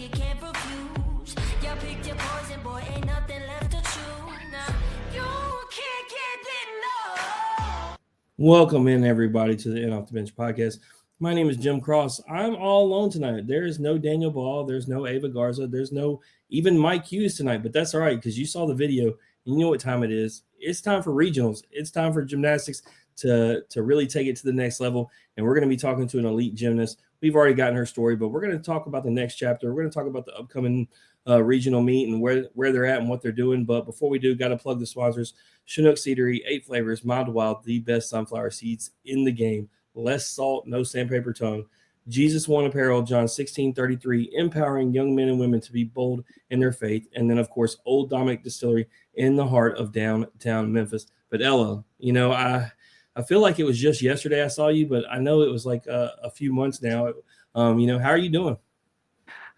you can't refuse. You picked your poison, boy, ain't nothing left to choose. Now, you can't get enough. Welcome in, everybody, to the In Off the Bench podcast. My name is Jim Cross. I'm all alone tonight. There is no Daniel Ball. There's no Ava Garza. There's no even Mike Hughes tonight, but that's all right because you saw the video and you know what time it is. It's time for regionals. It's time for gymnastics to really take it to the next level. And we're going to be talking to an elite gymnast. We've already gotten her story, but we're going to talk about the next chapter. We're going to talk about the upcoming regional meet and where they're at and what they're doing. But before we do, got to plug the sponsors. Chinook Seedery, 8 flavors, mild to wild, the best sunflower seeds in the game. Less salt, no sandpaper tongue. Jesus One Apparel, John 16:33, empowering young men and women to be bold in their faith. And then, of course, Old Dominic Distillery in the heart of downtown Memphis. But Ella, I feel like it was just yesterday I saw you, but I know it was like a few months now. How are you doing?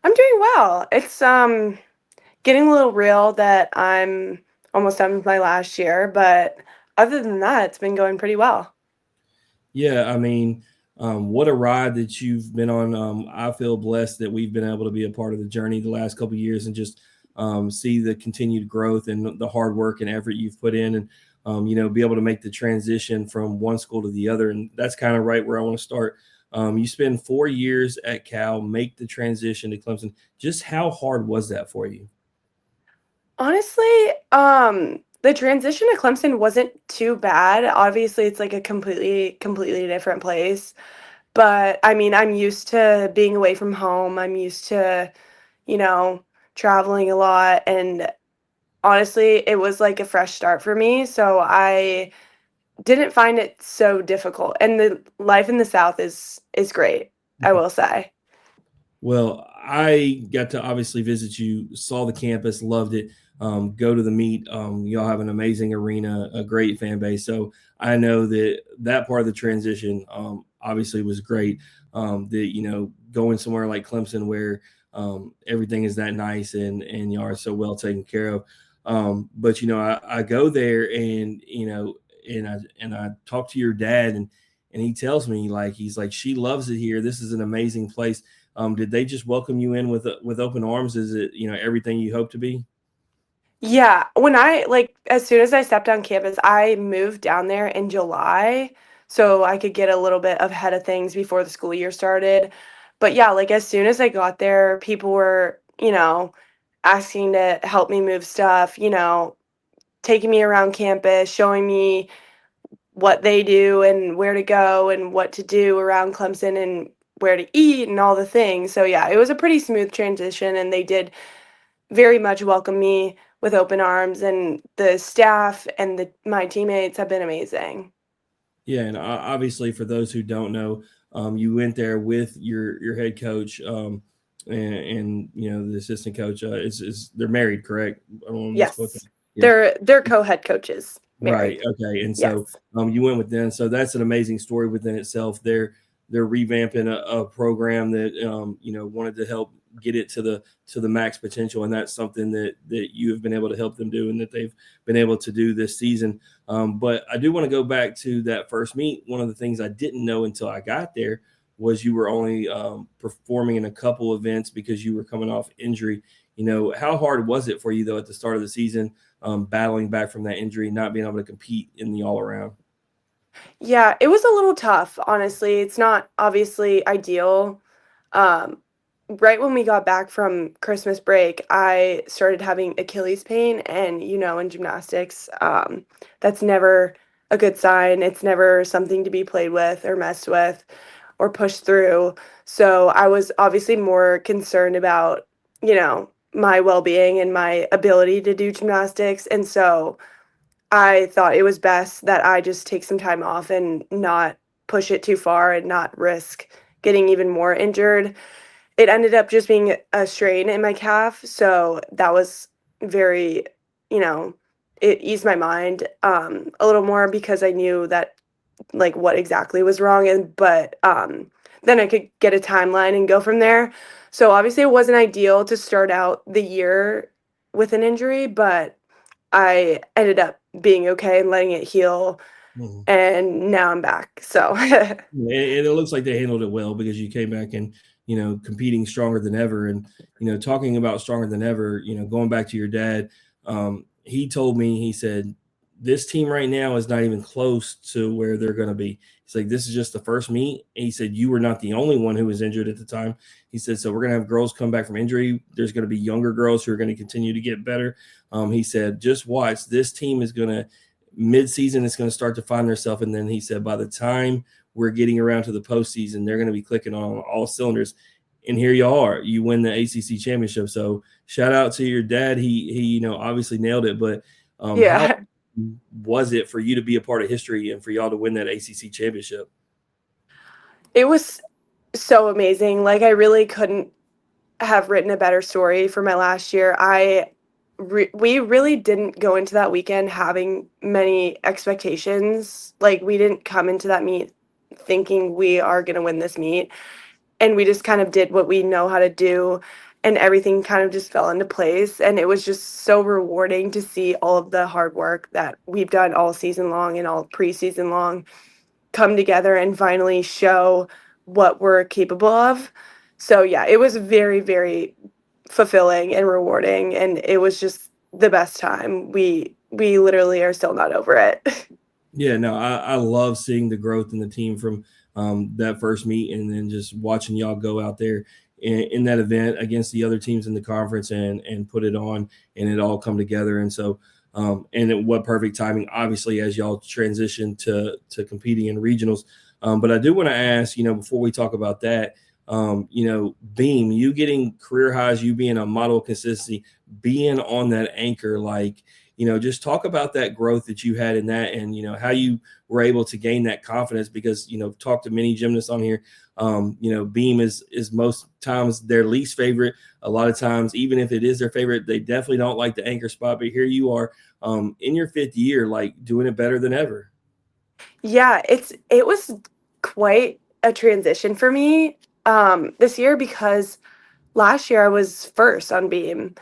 I'm doing well. It's getting a little real that I'm almost done with my last year, but other than that, it's been going pretty well. Yeah, I mean, what a ride that you've been on. I feel blessed that we've been able to be a part of the journey the last couple of years and just see the continued growth and the hard work and effort you've put in and, be able to make the transition from one school to the other. And that's kind of right where I want to start. You spend 4 years at Cal, make the transition to Clemson. Just how hard was that for you? Honestly, the transition to Clemson wasn't too bad. Obviously, it's like a completely different place. But I mean, I'm used to being away from home. I'm used to, you know, traveling a lot. And honestly, it was like a fresh start for me. So I didn't find it so difficult. And the life in the South is great, I will say. Well, I got to obviously visit you, saw the campus, loved it. Go to the meet. Y'all have an amazing arena, a great fan base. So I know that part of the transition obviously was great. Going somewhere like Clemson where everything is that nice and you are so well taken care of. But I go there and I talk to your dad and he tells me he's like she loves it here. This is an amazing place. Did they just welcome you in with open arms? Is it everything you hope to be? Yeah, as soon as I stepped on campus, I moved down there in July so I could get a little bit ahead of things before the school year started. But yeah, like as soon as I got there, people were, asking to help me move stuff, taking me around campus, showing me what they do and where to go and what to do around Clemson and where to eat and all the things. So yeah, it was a pretty smooth transition and they did very much welcome me with open arms, and the staff and my teammates have been amazing. Yeah, and obviously for those who don't know, you went there with your head coach and the assistant coach. Is they're married, correct? I don't want to Yes. misspoke. Yeah. They're co-head coaches, Right. married. Okay. And so Yes. you went with them. So that's an amazing story within itself. They're revamping a program that wanted to help get it to the max potential, and that's something that you have been able to help them do, and that they've been able to do this season. But I do want to go back to that first meet. One of the things I didn't know until I got there was you were only performing in a couple events because you were coming off injury. How hard was it for you though at the start of the season? Battling back from that injury, not being able to compete in the all around. Yeah, it was a little tough, honestly. It's not obviously ideal. Um, right when we got back from Christmas break, I started having Achilles pain, and in gymnastics, that's never a good sign. It's never something to be played with or messed with or pushed through. So I was obviously more concerned about, my well-being and my ability to do gymnastics. And so I thought it was best that I just take some time off and not push it too far and not risk getting even more injured. It ended up just being a strain in my calf, so that was very, you know, it eased my mind a little more because I knew that like what exactly was wrong, but then I could get a timeline and go from there. So obviously it wasn't ideal to start out the year with an injury, but I ended up being okay and letting it heal, and now I'm back. So And it looks like they handled it well because you came back and competing stronger than ever. And, talking about stronger than ever, going back to your dad, he told me, he said, this team right now is not even close to where they're going to be. He's like, this is just the first meet. And he said, you were not the only one who was injured at the time. He said, so we're going to have girls come back from injury. There's going to be younger girls who are going to continue to get better. He said, just watch. This team is going to, mid-season, it's going to start to find themselves. And then he said, by the time we're getting around to the postseason, they're going to be clicking on all cylinders. And here you are. You win the ACC championship. So shout out to your dad. He obviously nailed it. But how was it for you to be a part of history and for y'all to win that ACC championship? It was so amazing. Like, I really couldn't have written a better story for my last year. We really didn't go into that weekend having many expectations. Like, we didn't come into that meet thinking we are going to win this meet. And we just kind of did what we know how to do, and everything kind of just fell into place. And it was just so rewarding to see all of the hard work that we've done all season long and all preseason long come together and finally show what we're capable of. So yeah, it was very, very fulfilling and rewarding, and it was just the best time. We literally are still not over it. Yeah, no, I love seeing the growth in the team from that first meet, and then just watching y'all go out there in that event against the other teams in the conference and put it on, and it all come together. And so, what perfect timing, obviously, as y'all transition to competing in regionals. But I do want to ask, before we talk about that, Beam, you getting career highs, you being a model of consistency, being on that anchor, like, just talk about that growth that you had in that, and, how you were able to gain that confidence, because, talk to many gymnasts on here. Beam is most times their least favorite. A lot of times, even if it is their favorite, they definitely don't like the anchor spot. But here you are in your 5th year, like doing it better than ever. Yeah, it was quite a transition for me this year, because last year I was first on beam.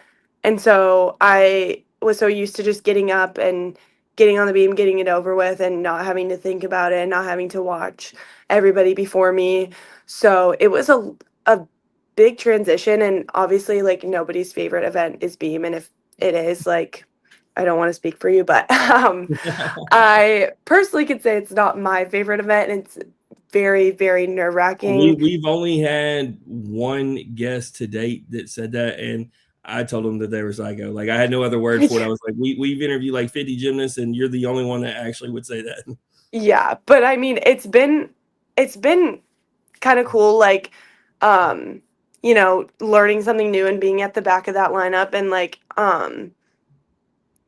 And so I was so used to just getting up and getting on the beam, getting it over with, and not having to think about it and not having to watch everybody before me. So it was a big transition, and obviously, like, nobody's favorite event is beam. And if it is, like, I don't want to speak for you, but I personally could say it's not my favorite event, and it's very, very nerve-wracking. We've only had one guest to date that said that, and I told them that they were psycho. Like, I had no other word for it. I was like, we've interviewed like 50 gymnasts, and you're the only one that actually would say that. Yeah, but I mean, it's been kind of cool, like, learning something new and being at the back of that lineup, and like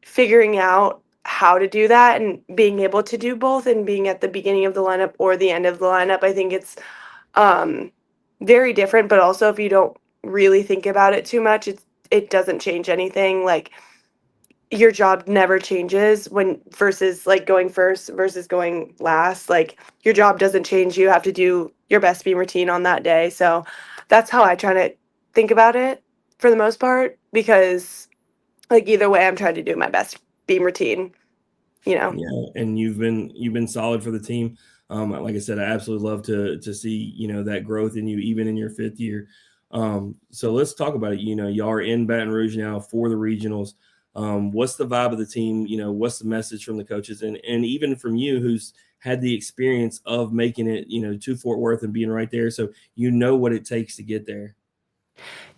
figuring out how to do that and being able to do both, and being at the beginning of the lineup or the end of the lineup. I think it's um very different, but also if you don't really think about it too much, it doesn't change anything. Like, your job never changes when versus like going first versus going last. Like, your job doesn't change. You have to do your best beam routine on that day. So that's how I try to think about it for the most part, because like either way I'm trying to do my best beam routine. Yeah, and you've been solid for the team. Like I said, I absolutely love to see that growth in you, even in your 5th year. So let's talk about it. Y'all are in Baton Rouge now for the regionals. What's the vibe of the team? What's the message from the coaches, and even from you, who's had the experience of making it, to Fort Worth and being right there, so what it takes to get there.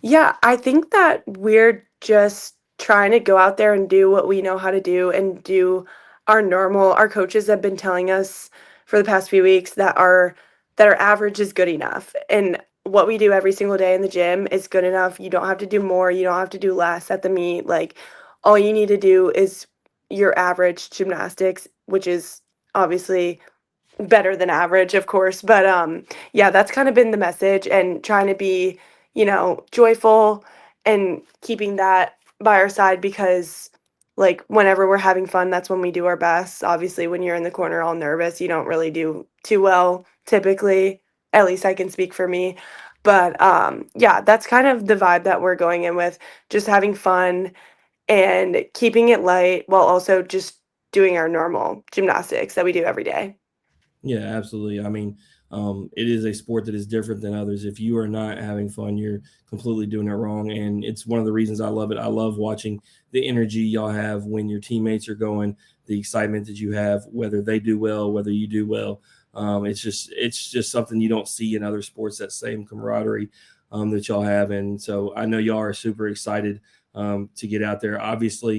Yeah, I think that we're just trying to go out there and do what we know how to do and do our normal. Our coaches have been telling us for the past few weeks that our average is good enough. And what we do every single day in the gym is good enough. You don't have to do more, you don't have to do less at the meet. Like, all you need to do is your average gymnastics, which is obviously better than average, of course. But yeah, that's kind of been the message, and trying to be, joyful and keeping that by our side, because like whenever we're having fun, that's when we do our best. Obviously, when you're in the corner all nervous, you don't really do too well typically. At least I can speak for me. But yeah, that's kind of the vibe that we're going in with, just having fun and keeping it light while also just doing our normal gymnastics that we do every day. Yeah, absolutely. I mean, it is a sport that is different than others. If you are not having fun, you're completely doing it wrong. And it's one of the reasons I love it. I love watching the energy y'all have when your teammates are going, the excitement that you have, whether they do well, whether you do well. It's just something you don't see in other sports, that same camaraderie that y'all have. And so I know y'all are super excited to get out there. Obviously,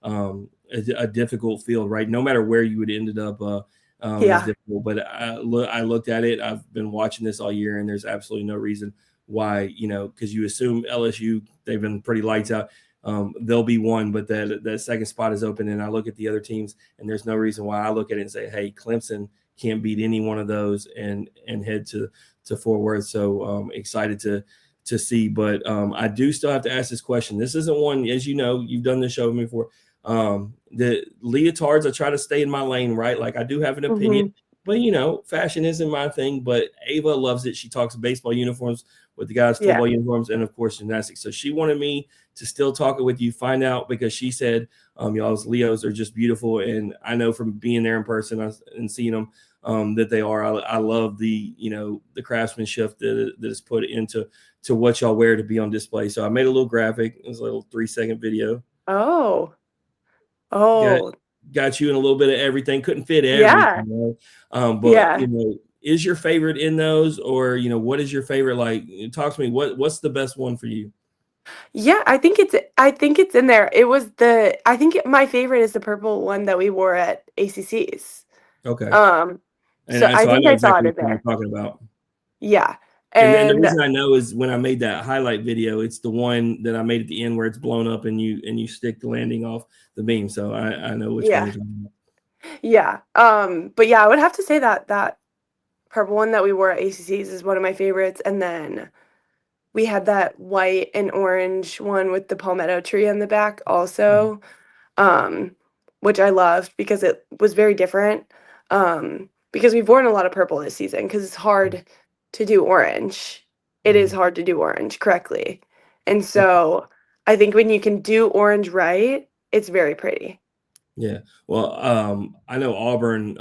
a difficult field, right? No matter where you would ended up, is Yeah. difficult. But I looked at it. I've been watching this all year, and there's absolutely no reason why, because you assume LSU, they've been pretty lights out. They'll be one, but that second spot is open. And I look at the other teams, and there's no reason why. I look at it and say, hey, Clemson can't beat any one of those and head to Fort Worth. So excited to see. But I do still have to ask this question. This isn't one, as you know, you've done this show with me before. The leotards, I try to stay in my lane, right? Like I do have an opinion, but fashion isn't my thing. But Ava loves it. She talks baseball uniforms with the guys, Yeah. football uniforms, and of course gymnastics. So she wanted me to still talk it with you, find out, because she said y'all's Leos are just beautiful, and I know from being there in person and seeing them that they are. I love the the craftsmanship that is put into what y'all wear to be on display. So I made a little graphic. It was a little 3-second video. Oh. Got you in a little bit of everything. Couldn't fit Yeah. everything, but Yeah. is your favorite in those, or what is your favorite? Like, talk to me. What's the best one for you? Yeah, I think it's in there. I think my favorite is the purple one that we wore at ACC's. Okay, So I so I think know I saw it exactly in what you're there. talking about. Yeah. And the And reason I know is when I made that highlight video, it's the one that I made at the end where it's blown up and you stick the landing off the beam. So I know which one yeah. you're talking about. Yeah. But yeah, I would have to say that purple one that we wore at ACC's is one of my favorites. And then we had that white and orange one with the palmetto tree on the back also, um, which I loved because it was very different. Because we've worn a lot of purple this season because it's hard to do orange. It is Mhm. hard to do orange correctly. And so I think when you can do orange right, it's very pretty. Yeah. Well, I know Auburn,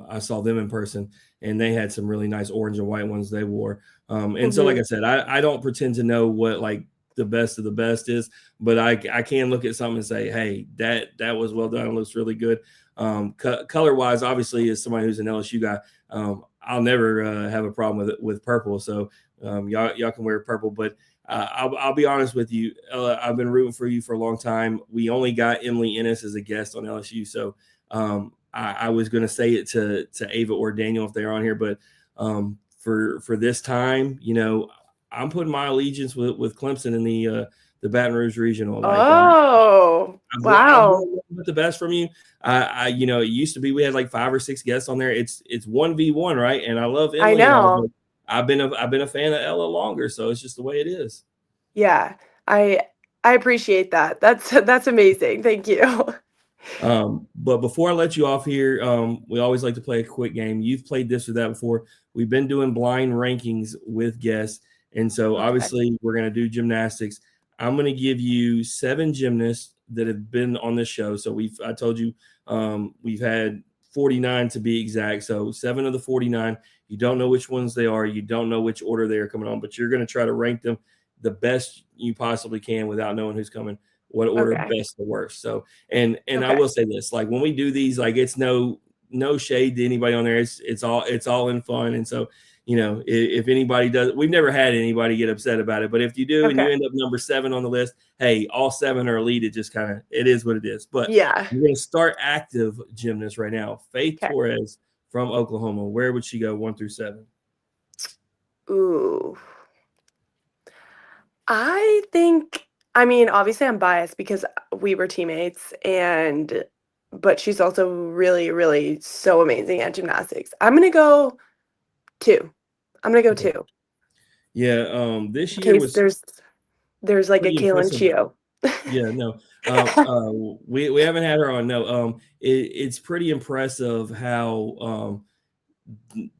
I saw them in person, and they had some really nice orange and white ones they wore. And so, like I Mhm. said, I don't pretend to know what like the best of the best is, but I can look at something and say, hey, that was well done. It looks really good. Color wise, obviously, as somebody who's an LSU guy, I'll never have a problem with purple. So y'all can wear purple, but I'll be honest with you. I've been rooting for you for a long time. We only got Emily Ennis as a guest on LSU, so I was going to say it to Ava or Daniel if they're on here, but for this time, I'm putting my allegiance with Clemson in the Baton Rouge regional. Like Oh, I've wow. learned nothing but the best from you. It used to be we had like 5 or 6 guests on there. It's 1v1, right? And I love I Emily and all, know. but I've been a fan of Ella longer, so it's just the way it is. Yeah. I I appreciate that. That's amazing. Thank you. But before I let you off here, we always like to play a quick game. You've played this or that before. We've been doing blind rankings with guests, and so Okay. obviously we're going to do gymnastics. I'm going to give you 7 gymnasts that have been on this show. So I told you, we've had 49 to be exact. So 7 of the 49, you don't know which ones they are. You don't know which order they are coming on, but you're going to try to rank them the best you possibly can without knowing who's coming, what order Okay. best to worst. So, and I Okay. will say this, like when we do these, like it's no shade to anybody on there. It's all in fun. And so, if anybody does, we've never had anybody get upset about it, but if you do and you Okay. end up number 7 on the list, hey, all 7 are elite. It just kind of, it is what it is. But Yeah. we're going to start active gymnasts right now. Faith Okay. Torres from Oklahoma. Where would she go 1 through 7? Ooh. I mean, obviously I'm biased because we were teammates but she's also really, really so amazing at gymnastics. I'm gonna go 2. I'm gonna go Okay. 2 Yeah. This in year case was there's like a pretty Kaylin impressive. Chio. Yeah, no. We haven't had her on. No. It's pretty impressive how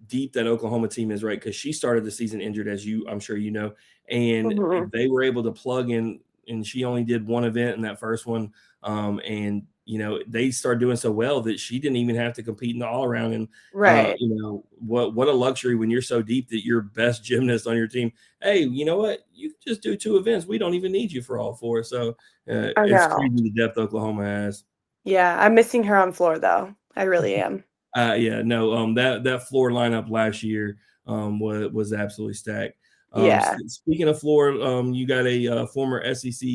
deep that Oklahoma team is, right? Because she started the season injured, as I'm sure you know, and Mhm. they were able to plug in. And she only did one event in that first one, and they started doing so well that she didn't even have to compete in the all around. And, Right. what a luxury when you're so deep that you're best gymnast on your team. Hey, you know what? You can just do 2 events. We don't even need you for all 4. So I it's know. crazy the depth Oklahoma has. Yeah, I'm missing her on floor though. I really am. Yeah, no, that floor lineup last year was absolutely stacked. Yeah. Speaking of floor, you got a former SEC,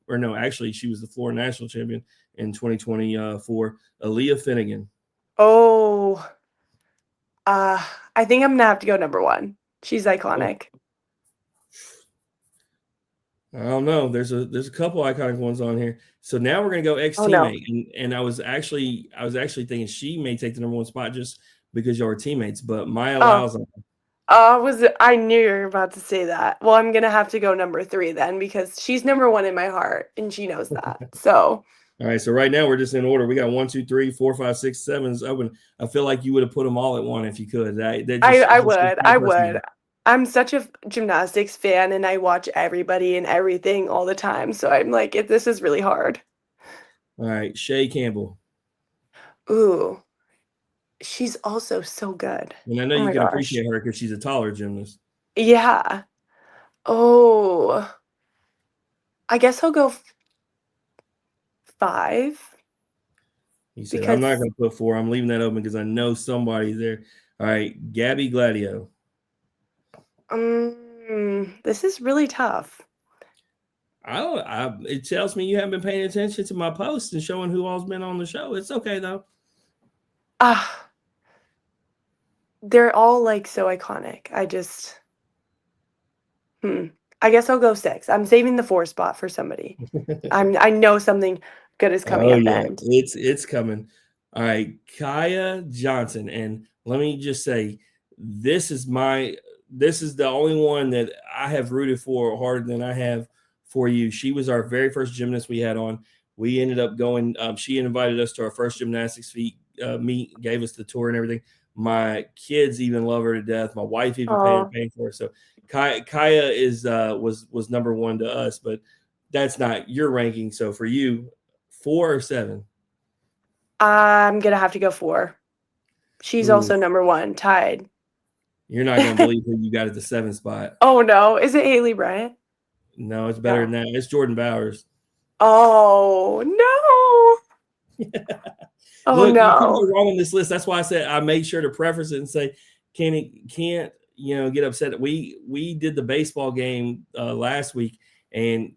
or no, actually, she was the floor national champion in 2024, Aaliyah Finnegan. Oh, I think I'm gonna have to go number 1. She's Oh, iconic. I don't know. There's a couple iconic ones on here. So now we're gonna go ex Oh no. teammate, and I was actually thinking she may take the number 1 spot just because y'all are teammates. But Maya Oh, Lauzon. I knew you were about to say that. Well, I'm gonna have to go number 3 then because she's number 1 in my heart and she knows that. So All right, so right now we're just in order. We got 1, 2, 3, 4, 5, 6, 7s open. I feel like you would have put them all at 1 if you could. That I just I hits would. my I would. personality. I'm such a gymnastics fan and I watch everybody and everything all the time. So I'm like, this is really hard. All right, Shay Campbell, Ooh, she's also so good. and I know Oh you my can gosh. appreciate her because she's a taller gymnast. Yeah. Oh, I guess I'll go 5 He said, "I'm not because going to put 4. I'm leaving that open because I know somebody's there." All right, Gabby Gladio. this is really tough. I don't. It tells me you haven't been paying attention to my posts and showing who all's been on the show. It's okay though. Ah, they're all like so iconic. Hmm. I guess I'll go 6. I'm saving the 4 spot for somebody. I know something good is coming Oh at the yeah, end. it's coming. All right, Kaya Johnson, and let me just say, this is the only one that I have rooted for harder than I have for you. She was our very first gymnast we had on. We ended up going. She invited us to our first gymnastics meet, gave us the tour and everything. My kids even love her to death. My wife even Oh, paid for her. So Kaya is was number 1 to us, but that's not your ranking. So for you, 4 or 7? I'm gonna have to go 4. She's Ooh, also number 1, tied. you're not gonna believe who you got at the 7th spot. Oh no, is it Haley Bryant? No, it's better than No. that. It's Jordan Bowers. Oh no. Oh Look, you can't go no. wrong on this list. That's why I said I made sure to preface it and say, can't get upset. We did the baseball game last week, and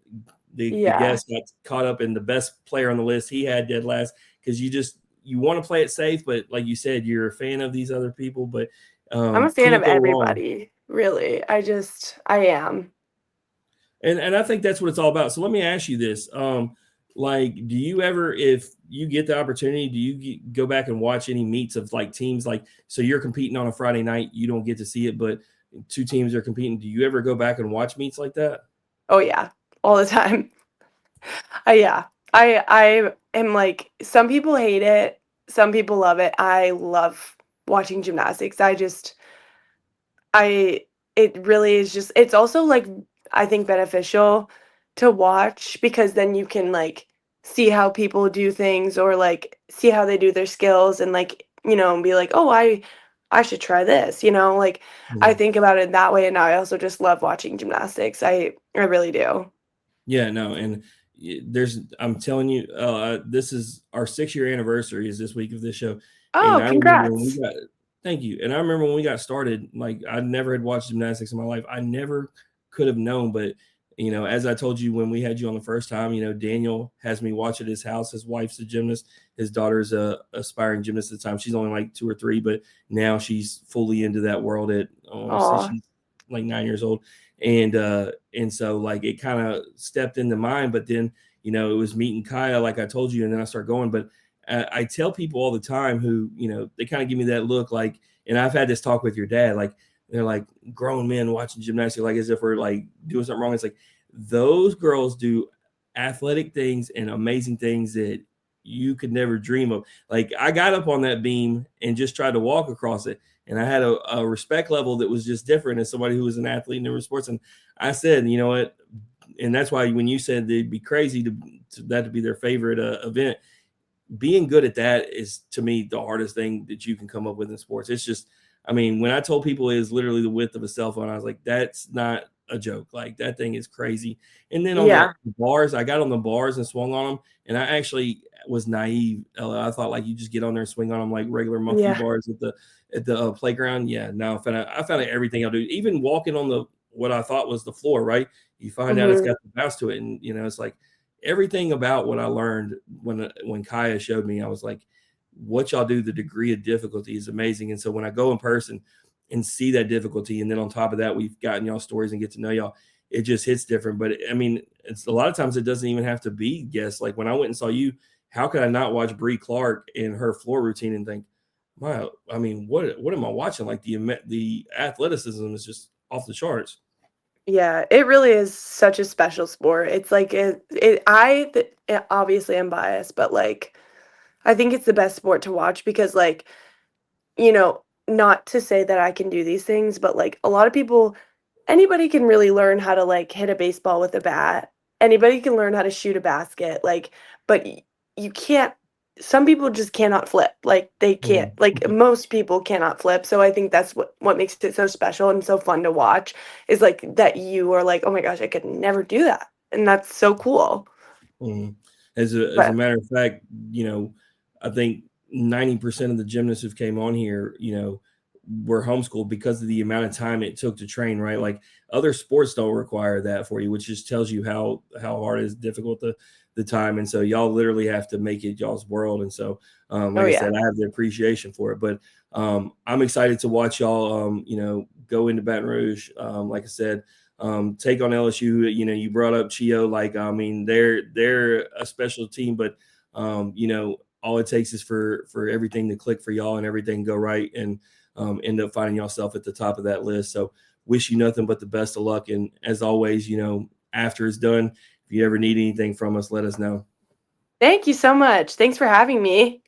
the Yeah. guest got caught up in the best player on the list. He had dead last because you want to play it safe, but like you said, you're a fan of these other people, but I'm a fan of can't go wrong. everybody, really. I am. And I think that's what it's all about. So let me ask you this: like, do you ever, if you get the opportunity, do you go back and watch any meets of like teams? Like, so you're competing on a Friday night, you don't get to see it, but 2 teams are competing. Do you ever go back and watch meets like that? Oh yeah, all the time. Yeah. I am like some people hate it, some people love it. I love watching gymnastics. I it really is just it's also like I think beneficial to watch because then you can like see how people do things or like see how they do their skills and like, and be like, "Oh, I should try this," Like I Mhm. think about it that way and I also just love watching gymnastics. I really do. Yeah, no, and I'm telling you, this is our 6-year anniversary is this week of this show, and Oh, I remember when we congrats. got. Thank you, and I remember when we got started. Like I never had watched gymnastics in my life. I never could have known, but as I told you when we had you on the first time, Daniel has me watch at his house. His wife's a gymnast. His daughter's a aspiring gymnast at the time. She's only like 2 or 3, but now she's fully into that world. At I want to say Oh, she's like 9 years old, and so like it kind of stepped into mine, but then it was meeting Kaya like I told you, and then I start going. But I tell people all the time who they kind of give me that look like, and I've had this talk with your dad, like they're like grown men watching gymnastics like as if we're like doing something wrong. It's like those girls do athletic things and amazing things that you could never dream of. Like I got up on that beam and just tried to walk across it, and I had a respect level that was just different as somebody who was an athlete in different sports. And I said, you know what, and that's why when you said they'd be crazy to be their favorite event, being good at that is, to me, the hardest thing that you can come up with in sports. It's just, I mean, when I told people it is literally the width of a cell phone, I was like, that's not a joke. Like, that thing is crazy. And then on the Yeah. bars, I got on the bars and swung on them, and I actually was naive, Ella. I thought like you just get on there and swing on them like regular monkey Yeah. bars at the playground. Yeah, no, I found out everything I'll do, even walking on the what I thought was the floor. Right, you find out it's Mhm. got the bounce to it, and it's like everything about what I learned when Kaya showed me. I was like, what y'all do, the degree of difficulty is amazing. And so when I go in person and see that difficulty, and then on top of that, we've gotten y'all stories and get to know y'all, it just hits different. But I mean, it's a lot of times it doesn't even have to be guests. Like when I went and saw you, how could I not watch Bree Clark and her floor routine and think, wow, I mean, what am I watching? Like the athleticism is just off the charts. Yeah, it really is such a special sport. It's like obviously I'm biased, but like I think it's the best sport to watch because like, not to say that I can do these things, but like a lot of people, anybody can really learn how to like hit a baseball with a bat. Anybody can learn how to shoot a basket. Like, but you can't, some people just cannot flip. Like they can't, Mhm. like most people cannot flip. So I think that's what makes it so special and so fun to watch is like that you are like, oh my gosh, I could never do that. And that's so cool. Mhm. As a But matter of fact, I think 90% of the gymnasts who came on here, were homeschooled because of the amount of time it took to train, right? Like other sports don't require that for you, which just tells you how hard it is, difficult the time. And so y'all literally have to make it y'all's world. And so oh like I yeah. said, I have the appreciation for it. But I'm excited to watch y'all go into Baton Rouge. Like I said, take on LSU. You brought up Chio. Like, I mean, they're a special team, but all it takes is for everything to click for y'all and everything go right, and end up finding yourself at the top of that list. So wish you nothing but the best of luck. And as always, after it's done, if you ever need anything from us, let us know. Thank you so much. Thanks for having me.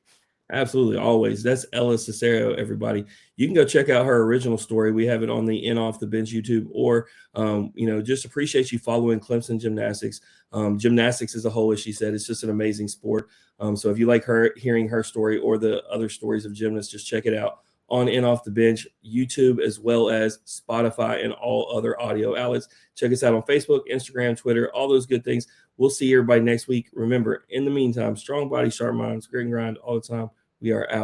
Absolutely, always. That's Ella Cesario, everybody. You can go check out her original story. We have it on the In Off the Bench YouTube, or just appreciate you following Clemson Gymnastics. Gymnastics as a whole, as she said, it's just an amazing sport. So if you like hearing her story or the other stories of gymnasts, just check it out on In Off the Bench YouTube, as well as Spotify and all other audio outlets. Check us out on Facebook, Instagram, Twitter, all those good things. We'll see everybody next week. Remember, in the meantime, strong body, sharp minds, grit and grind all the time. We are out.